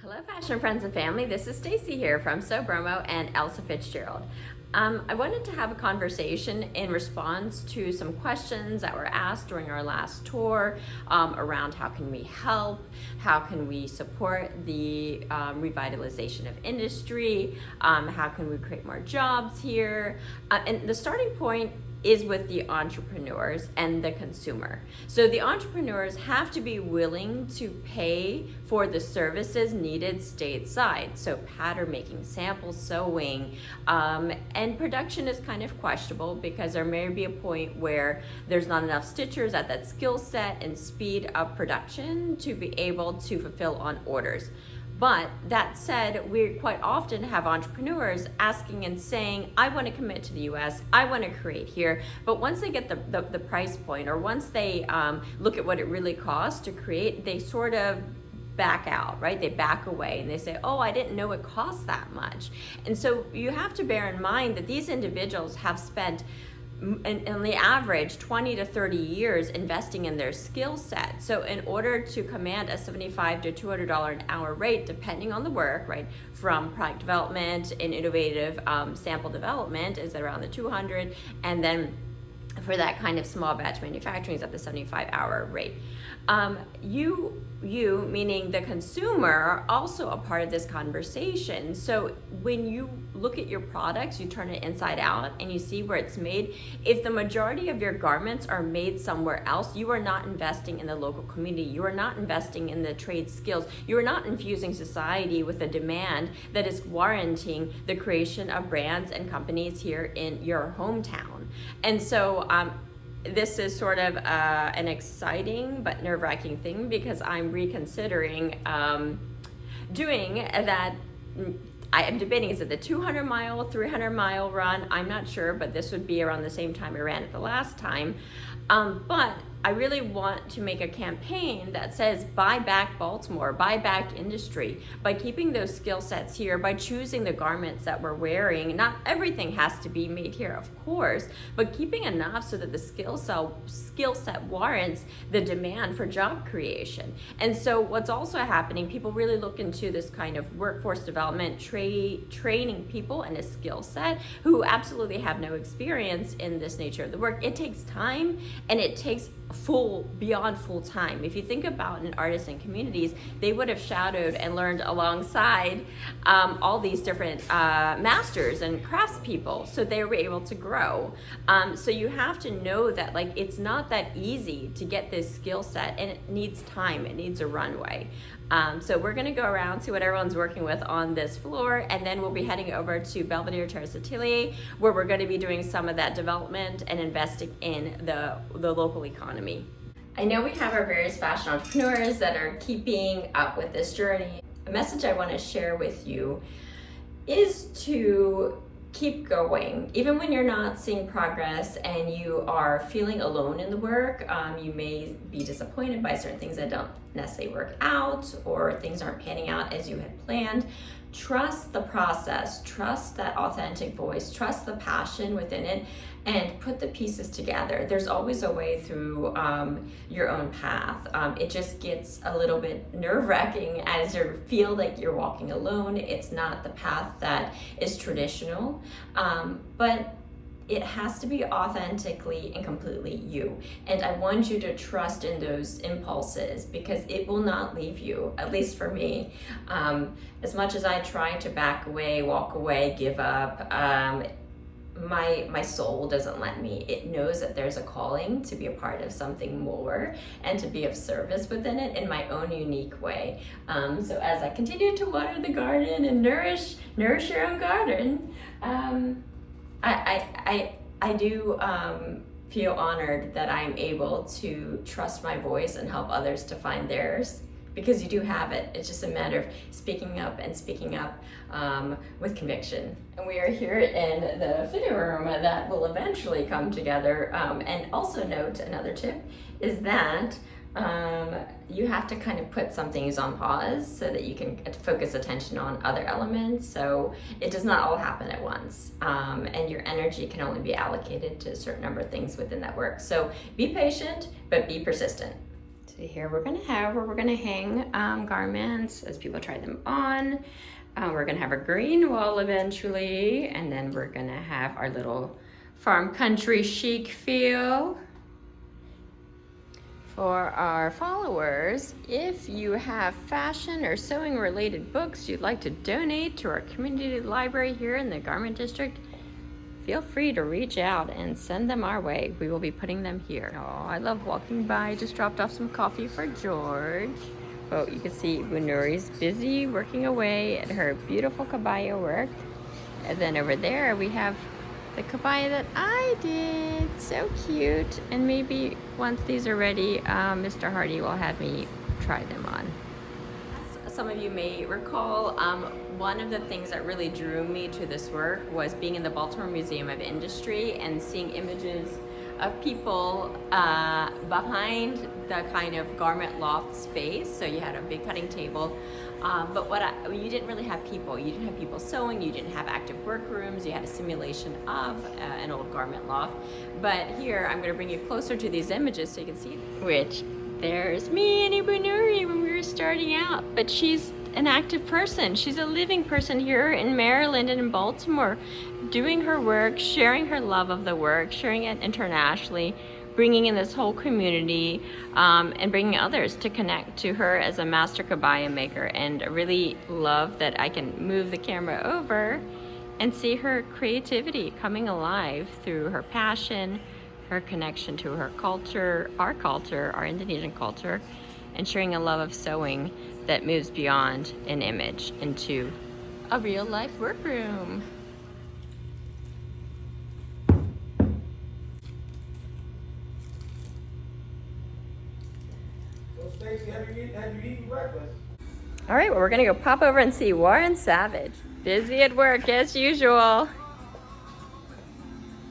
Hello, fashion friends and family. This is Stacy here from Sobromo and Elsa Fitzgerald. I wanted to have a conversation in response to some questions that were asked during our last tour around how can we help, how can we support the revitalization of industry, how can we create more jobs here, and the starting point is with the entrepreneurs and the consumer. So the entrepreneurs have to be willing to pay for the services needed stateside. So pattern making, sample sewing, and production is kind of questionable because there may be a point where there's not enough stitchers at that skill set and speed of production to be able to fulfill on orders. But that said, we quite often have entrepreneurs asking and saying, I want to commit to the US, I want to create here. But once they get the price point, or once they look at what it really costs to create, they sort of back out, right? They back away and they say, oh, I didn't know it cost that much. And so you have to bear in mind that these individuals have spent in the average 20 to 30 years investing in their skill set. So in order to command a $75 to $200 an hour rate, depending on the work, right, from product development and innovative sample development is around the 200, and then for that kind of small batch manufacturing is at the 75-hour rate. You, meaning the consumer, are also a part of this conversation. So when you look at your products, you turn it inside out and you see where it's made. If the majority of your garments are made somewhere else, you are not investing in the local community. You are not investing in the trade skills. You are not infusing society with a demand that is warranting the creation of brands and companies here in your hometown. And so this is sort of an exciting but nerve-wracking thing because I'm reconsidering doing that. I am debating, is it the 200-mile, 300-mile run? I'm not sure, but this would be around the same time I ran it the last time. But I really want to make a campaign that says buy back Baltimore, buy back industry, by keeping those skill sets here, by choosing the garments that we're wearing. Not everything has to be made here, of course, but keeping enough so that the skill set warrants the demand for job creation. And so what's also happening, people really look into this kind of workforce development, training people in a skill set who absolutely have no experience in this nature of the work. It takes time and it takes beyond full time. If you think about an artist in communities, they would have shadowed and learned alongside all these different masters and craftspeople, so they were able to grow. So you have to know that it's not that easy to get this skill set, and it needs time, it needs a runway. So we're going to go around, see what everyone's working with on this floor, and then we'll be heading over to Belvedere Terrace Atelier, where we're going to be doing some of that development and investing in the local economy. I know we have our various fashion entrepreneurs that are keeping up with this journey. A message I want to share with you is to keep going. Even when you're not seeing progress and you are feeling alone in the work, you may be disappointed by certain things that don't necessarily work out, or things aren't panning out as you had planned. Trust the process, trust that authentic voice, trust the passion within it, and put the pieces together. There's always a way through your own path. It just gets a little bit nerve-wracking as you feel like you're walking alone. It's not the path that is traditional, but it has to be authentically and completely you. And I want you to trust in those impulses because it will not leave you, at least for me. As much as I try to back away, walk away, give up, my soul doesn't let me. It knows that there's a calling to be a part of something more and to be of service within it in my own unique way. So as I continue to water the garden and nourish your own garden, I do feel honored that I'm able to trust my voice and help others to find theirs, because you do have it. It's just a matter of speaking up with conviction. And we are here in the fitting room that will eventually come together. And also note, another tip is that you have to kind of put some things on pause so that you can focus attention on other elements, so it does not all happen at once, and your energy can only be allocated to a certain number of things within that work. So be patient, but be persistent. So here we're gonna have where we're gonna hang garments as people try them on. We're gonna have a green wall eventually, and then we're gonna have our little farm country chic feel. For our followers, if you have fashion or sewing related books you'd like to donate to our community library here in the Garment District, feel free to reach out and send them our way. We will be putting them here. Oh, I love walking by. Just dropped off some coffee for George. Oh, you can see Bunuri's busy working away at her beautiful kabaya work. And then over there we have the kabaya that I did. So cute. And maybe once these are ready, Mr. Hardy will have me try them on. As some of you may recall, one of the things that really drew me to this work was being in the Baltimore Museum of Industry and seeing images of people behind the kind of garment loft space. So you had a big cutting table, but you didn't really have people. You didn't have people sewing, you didn't have active workrooms, you had a simulation of an old garment loft. But here, I'm gonna bring you closer to these images so you can see which there's me and Bunuri when we were starting out, but she's an active person. She's a living person here in Maryland and in Baltimore, doing her work, sharing her love of the work, sharing it internationally, bringing in this whole community, and bringing others to connect to her as a master kabaya maker. And I really love that I can move the camera over and see her creativity coming alive through her passion, her connection to her culture, our Indonesian culture, and sharing a love of sewing that moves beyond an image into a real life workroom. So Stacey, have you eaten breakfast? All right, well, we're gonna go pop over and see Warren Savage. Busy at work as usual.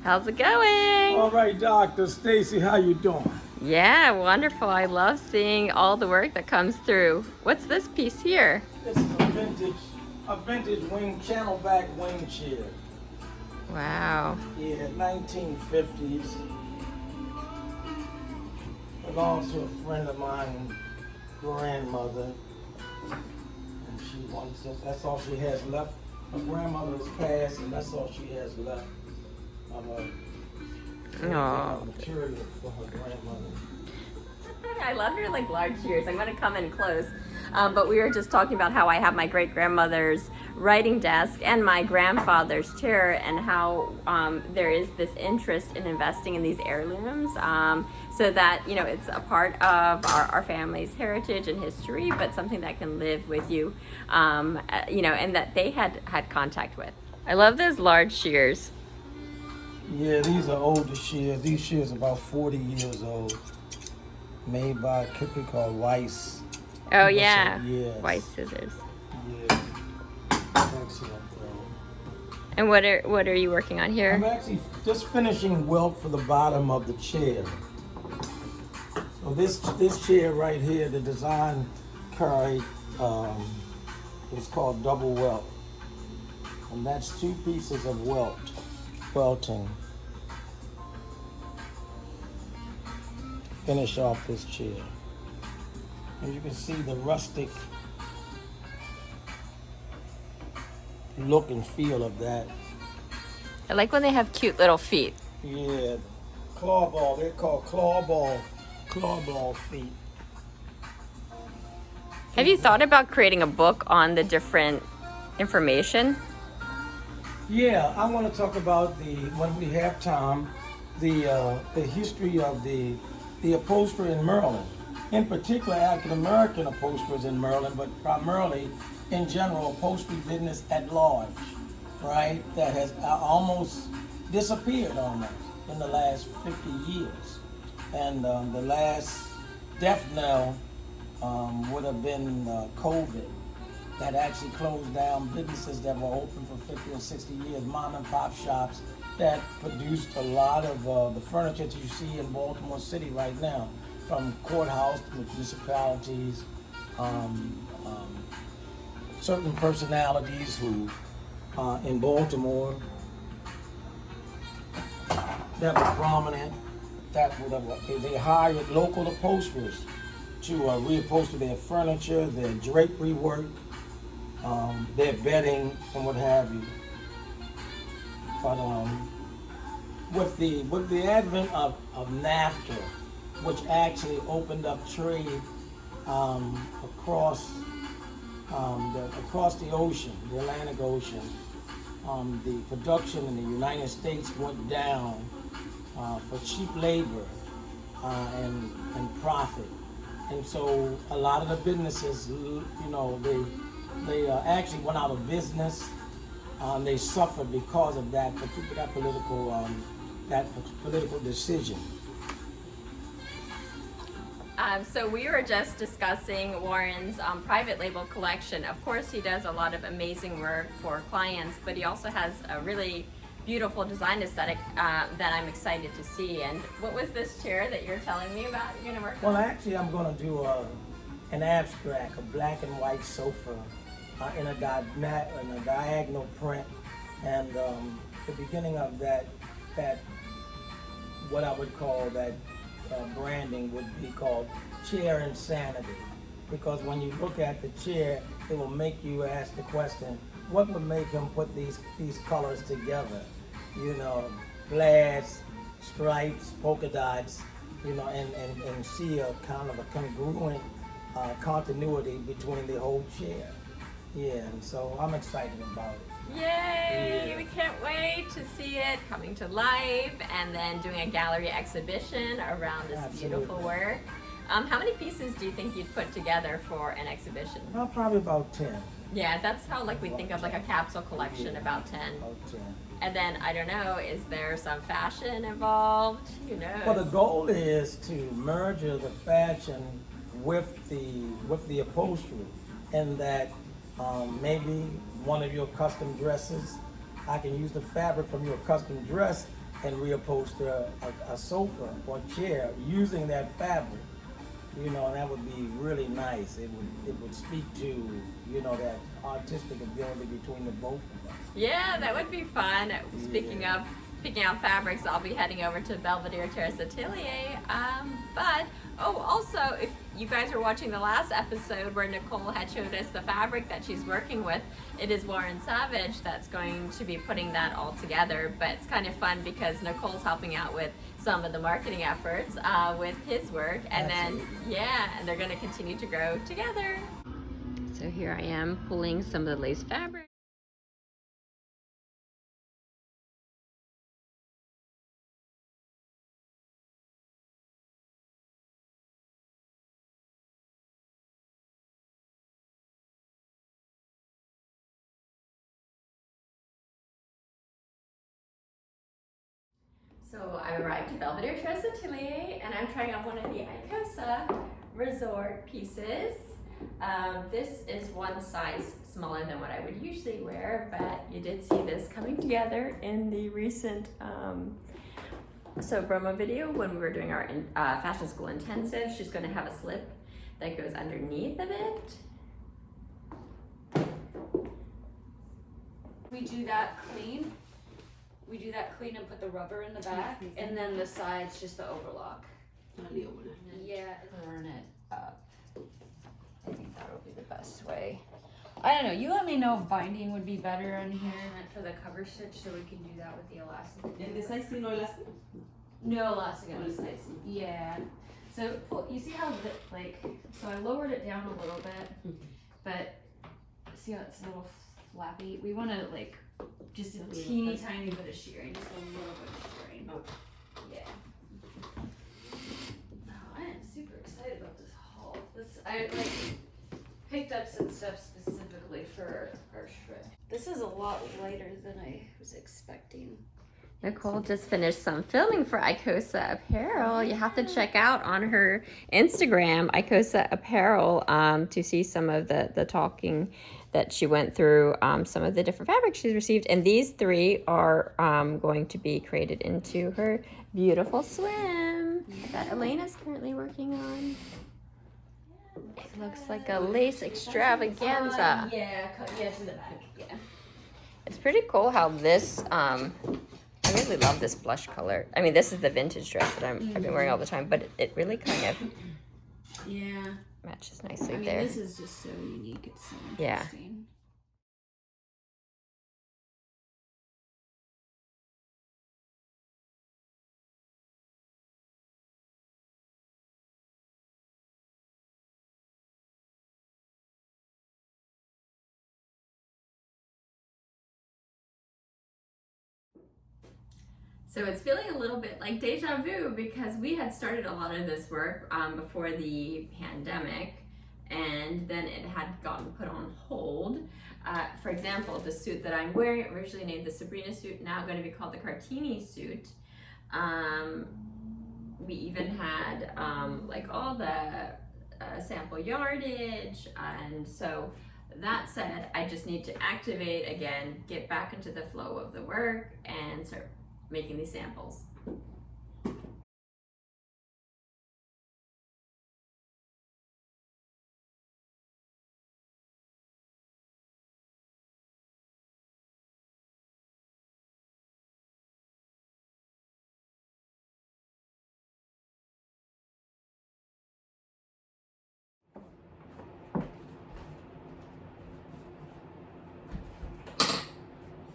How's it going? All right, Dr. Stacey, how you doing? Yeah, wonderful. I love seeing all the work that comes through. What's this piece here? This is a vintage wing channelback wing chair. Wow. Yeah, 1950s. Belongs to a friend of mine, grandmother. And she wants us, that's all she has left. Her grandmother has passed, and that's all she has left of her material for her grandmother. I love your like large shears. I'm gonna come in close. But we were just talking about how I have my great grandmother's writing desk and my grandfather's chair, and how there is this interest in investing in these heirlooms, so that it's a part of our family's heritage and history, but something that can live with you, and that they had contact with. I love those large shears. Yeah, these are older shears. These shears are about 40 years old. Made by a company called Weiss. Oh yeah, yes. Weiss scissors. Yeah, excellent though. And what are you working on here? I'm actually just finishing welt for the bottom of the chair. So this chair right here, the design carried, is called double welt, and that's 2 pieces of welting. Finish off this chair. And you can see the rustic look and feel of that. I like when they have cute little feet. Yeah, claw ball. They're called claw ball feet. Have you thought about creating a book on the different information? Yeah, I want to talk about when we have time, the history of the upholstery in Maryland. In particular, African American upholsterers in Maryland, but primarily in general upholstery business at large, right? That has almost disappeared almost in the last 50 years. And the last death knell would have been COVID. That actually closed down businesses that were open for 50 or 60 years, mom and pop shops that produced a lot of the furniture that you see in Baltimore City right now, from courthouse to municipalities, certain personalities who in Baltimore that were prominent, they hired local upholsterers to reupholster their furniture, their drapery work, their bedding, and what have you. But with the advent of NAFTA, which actually opened up trade across the ocean, the Atlantic Ocean, the production in the United States went down for cheap labor and profit, and so a lot of the businesses, they actually went out of business. They suffered because of that political decision. So we were just discussing Warren's private label collection. Of course, he does a lot of amazing work for clients, but he also has a really beautiful design aesthetic that I'm excited to see. And what was this chair that you're telling me about you're going to work on? Well, actually, I'm going to do an abstract, a black and white sofa in a diagonal print. And the beginning of that what I would call that branding would be called chair insanity, because when you look at the chair, it will make you ask the question, what would make him put these colors together? Glass, stripes, polka dots, and see a kind of a congruent continuity between the whole chair. Yeah, and so I'm excited about it. Yay! Yeah. We can't wait to see it coming to life and then doing a gallery exhibition around this Absolutely. beautiful work. How many pieces do you think you'd put together for an exhibition? Well, probably about 10. Yeah, that's how we think of like a capsule collection, about 10. About 10. And then, I don't know, is there some fashion involved? Who knows? Well, the goal is to merge the fashion with the upholstery, and that maybe one of your custom dresses, I can use the fabric from your custom dress and reupholster a sofa or chair using that fabric. And that would be really nice. It would speak to that artistic ability between the both of us. Yeah, that would be fun. Speaking of picking out fabrics, I'll be heading over to Belvedere Terrace Atelier. Also, if you guys were watching the last episode where Nicole had showed us the fabric that she's working with, it is Warren Savage that's going to be putting that all together. But it's kind of fun because Nicole's helping out with some of the marketing efforts with his work, and Absolutely. and they're going to continue to grow together. So here I am pulling some of the lace fabric. So I arrived at Belvedere Terrace Atelier and I'm trying on one of the Icosa Resort pieces. This is one size smaller than what I would usually wear, but you did see this coming together in the recent promo video when we were doing our fashion school intensive. She's going to have a slip that goes underneath of it. We do that clean. We do that clean and put the rubber in the back, and then the sides just the overlock. Yeah. Turn it up. I think that'll be the best way. I don't know. You let me know if binding would be better in here. And for the cover stitch, so we can do that with the elastic. And the size no elastic? No elastic on No the sides. elastic. Yeah. So you see how so I lowered it down a little bit, but see how it's a little flappy. We want to just a teeny tiny bit of shearing, just a little bit of shearing. Okay. Yeah. Oh, I am super excited about this haul. I picked up some stuff specifically for our trip. This is a lot lighter than I was expecting. Nicole just finished some filming for Icosa Apparel. You have to check out on her Instagram, Icosa Apparel, to see some of the talking that she went through, some of the different fabrics she's received. And these three are going to be created into her beautiful swim that Elena's currently working on. It looks like a lace extravaganza. Yeah, to the back. Yeah. It's pretty cool how this, I really love this blush color. I mean, this is the vintage dress that I've been wearing all the time, but it really kind of Yeah. Matches I nicely mean, there. this is just so unique. It's so Yeah. interesting. So it's feeling a little bit like deja vu because we had started a lot of this work before the pandemic, and then it had gotten put on hold. For example, the suit that I'm wearing, originally named the Sabrina suit, now going to be called the Cartini suit. We even had like all the sample yardage, and so that said, I just need to activate again, get back into the flow of the work, and start making these samples.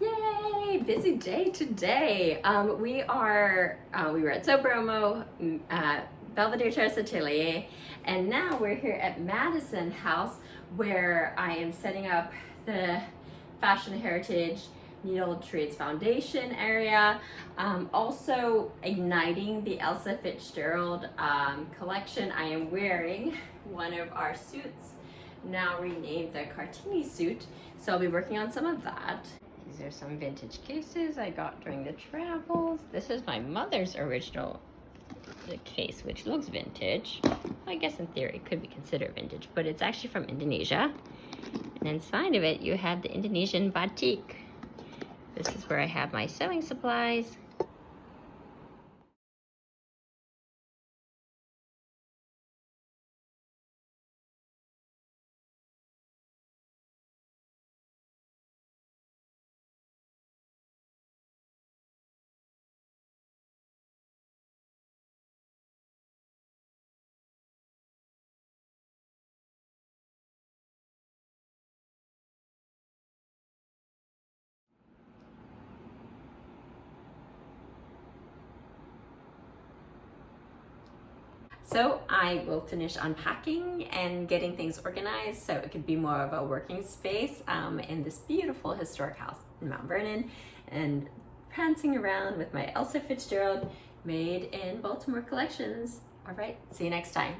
Yay! Busy day today. We were at Sobromo, Belvedere Terrace Atelier, and now we're here at Madison House, where I am setting up the Fashion Heritage Needle Trades Foundation area. Also igniting the Elsa Fitzgerald collection. I am wearing one of our suits, now renamed the Cartini suit, so I'll be working on some of that. These are some vintage cases I got during the travels. This is my mother's original case, which looks vintage. I guess in theory it could be considered vintage, but it's actually from Indonesia. And inside of it, you have the Indonesian batik. This is where I have my sewing supplies. So I will finish unpacking and getting things organized so it could be more of a working space in this beautiful historic house in Mount Vernon, and prancing around with my Elsa Fitzgerald made in Baltimore collections. All right, see you next time.